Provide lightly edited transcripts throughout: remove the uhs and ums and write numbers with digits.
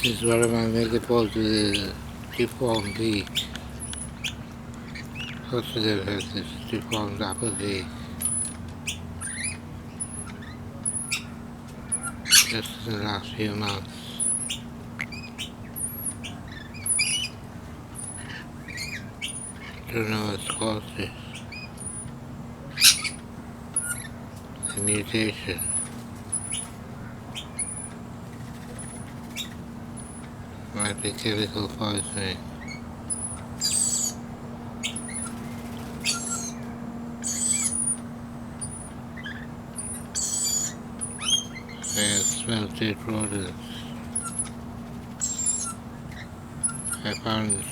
This is one of my megapoles with a deformed beak. Most of them has this deformed upper beak. Just in the last few months. Don't know what's caused it. A mutation. Might be chemical poisoning. I smell dead rodents. I found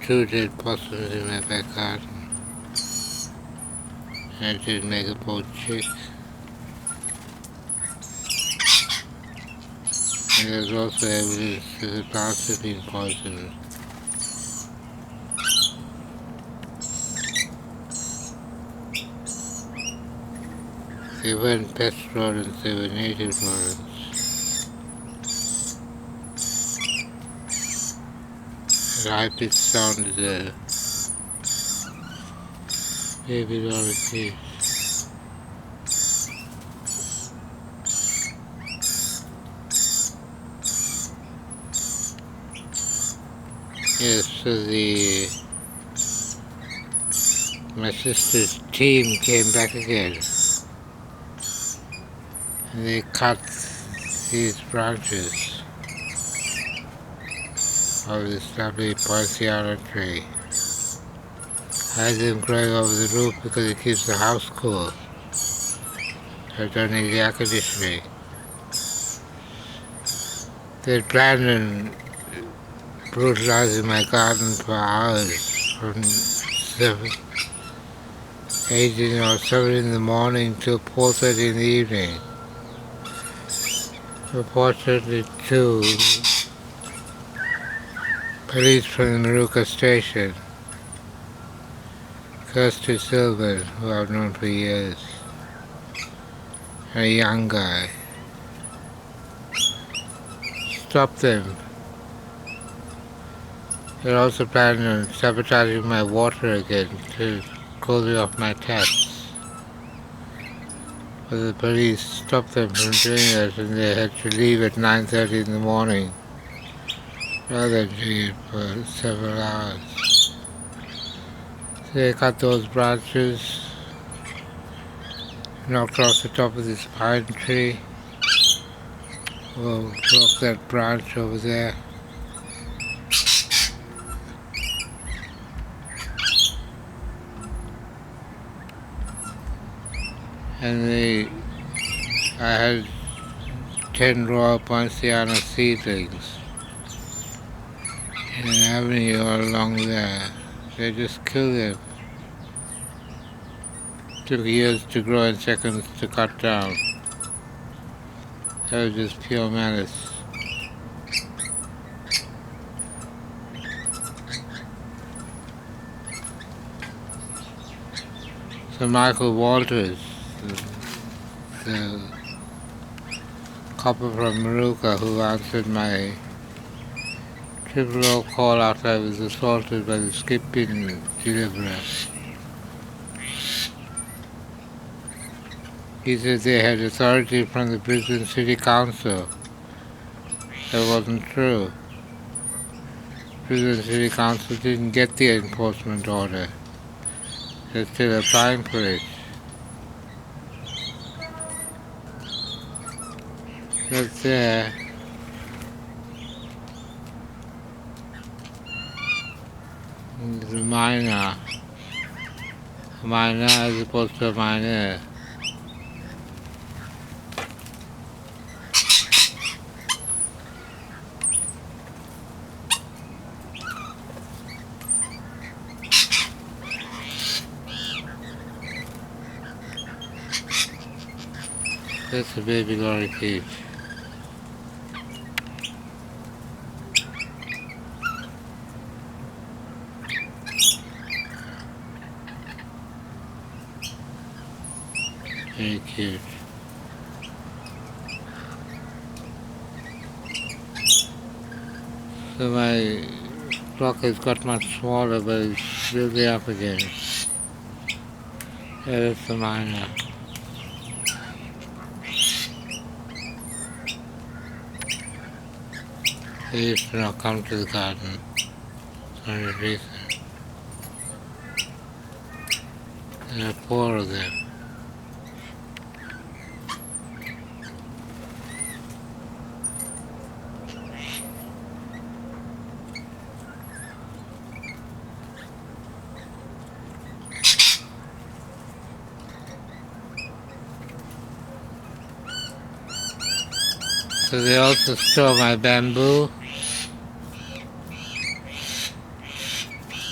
2 dead possums in my back garden. I did megapode check. And there's also evidence that the plants have been poisoned. They weren't pest rodents, they were native rodents. The high-pitched sound is a baby lorikeet. Yes, so my sister's team came back again. And they cut these branches of this lovely poinsettia tree. I had them growing over the roof because it keeps the house cool. I don't need the air conditioning. They had planned on brutalizing my garden for hours, from 7 in the morning till 4:30 in the evening. Reported to police from the Maruka station, Kirsty Silver, who I've known for years, a young guy, stopped them. They're also planning on sabotaging my water again to cool me off my taps. But the police stopped them from doing that, and they had to leave at 9:30 in the morning rather than doing it for several hours. So they cut those branches, knocked off the top of this pine tree, or broke that branch over there. And I had 10 raw poinsettia seedlings in an avenue all along there. They just killed them. Took years to grow and seconds to cut down. That was just pure malice. So Michael Walters, the copper from Maruka, who answered my 000 call after I was assaulted by the skip-in deliverer. He said they had authority from the Brisbane City Council. That wasn't true. Brisbane City Council didn't get the enforcement order. They're still applying for it. That's there. The minor. A minor as opposed to a minor. That's a baby lorikeet. Very cute. So my block has got much smaller, but it's building up again. Yeah, that's the miner. They used to not come to the garden. It's only recent. There are 4 of them. So they also store my bamboo.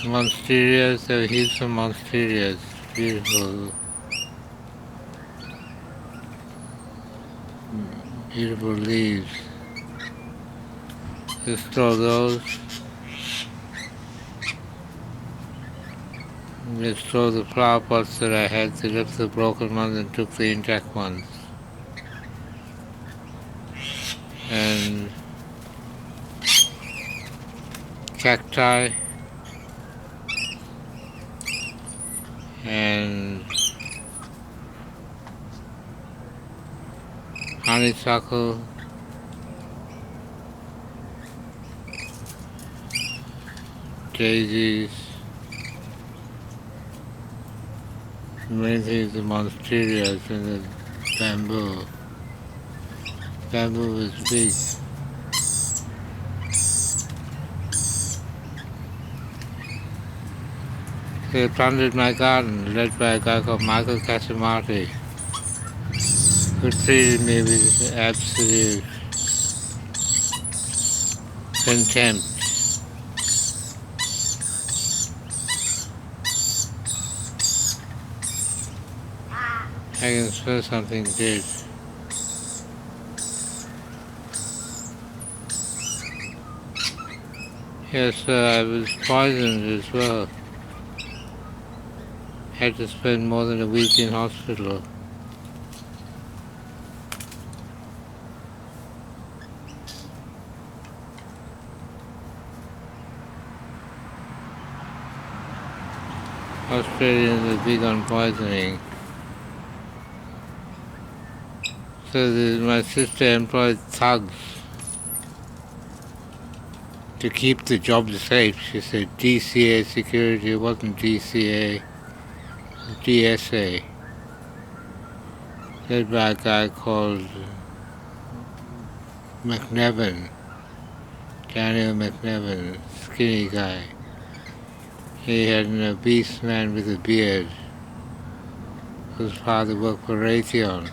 Monsteras, there are heaps of monsteras. Beautiful. Beautiful leaves. They store those. They store the flower pots that I had. They left the broken ones and took the intact ones. And cacti and honeysuckle, daisies, the main thing is the monsteras and the bamboo. Bamboo is big. They planted my garden, led by a guy called Michael Casamati, who treated me with absolute contempt. I can smell something good. Yes, I was poisoned as well. Had to spend more than a week in hospital. Australians are big on poisoning. So my sister employed thugs to keep the job safe. She said DCA security, it wasn't DCA, it was DSA. Led by a guy called McNevin, Daniel McNevin, skinny guy. He had an obese man with a beard whose father worked for Raytheon.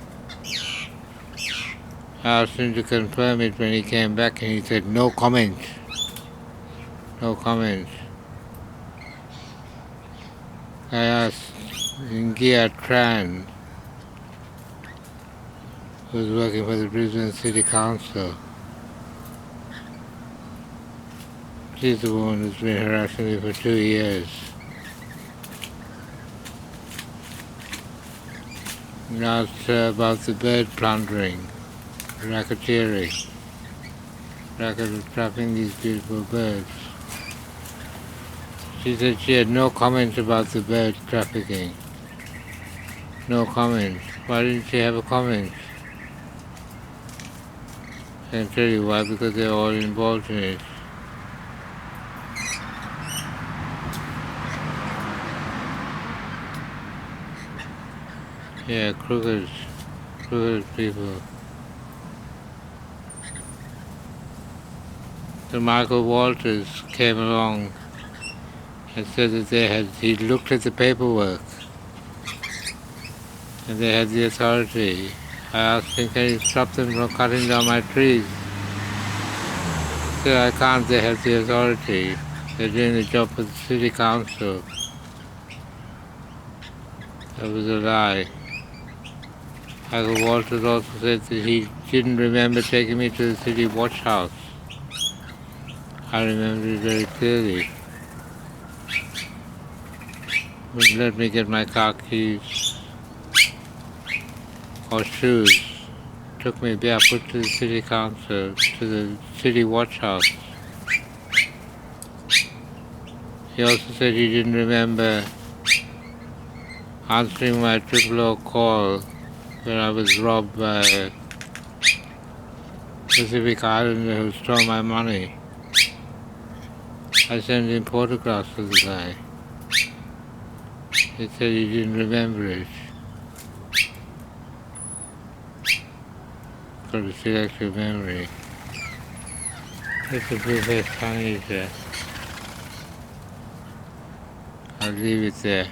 I asked him to confirm it when he came back and he said, no comment. No comment. I asked Ingia Tran, who was working for the Brisbane City Council. She's the woman who's been harassing me for 2 years. And asked her about the bird plundering, racketeering, trapping these beautiful birds. She said she had no comment about the bird trafficking. No comment. Why didn't she have a comment? I can tell you why, because they're all involved in it. Yeah, crooked people. So Michael Walters came along and said that he looked at the paperwork and they had the authority. I asked him, can you stop them from cutting down my trees? He said, I can't, they have the authority. They're doing the job for the city council. That was a lie. Michael Walters also said that he didn't remember taking me to the city watch house. I remember it very clearly. Wouldn't let me get my car keys or shoes. Took me barefoot to the city council, to the city watch house. He also said he didn't remember answering my 000 call when I was robbed by a Pacific Islander who stole my money. I sent him photographs of the guy. He said he didn't remember it. Got a selective memory. It's a bit funny there. I'll leave it there.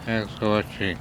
Thanks for watching.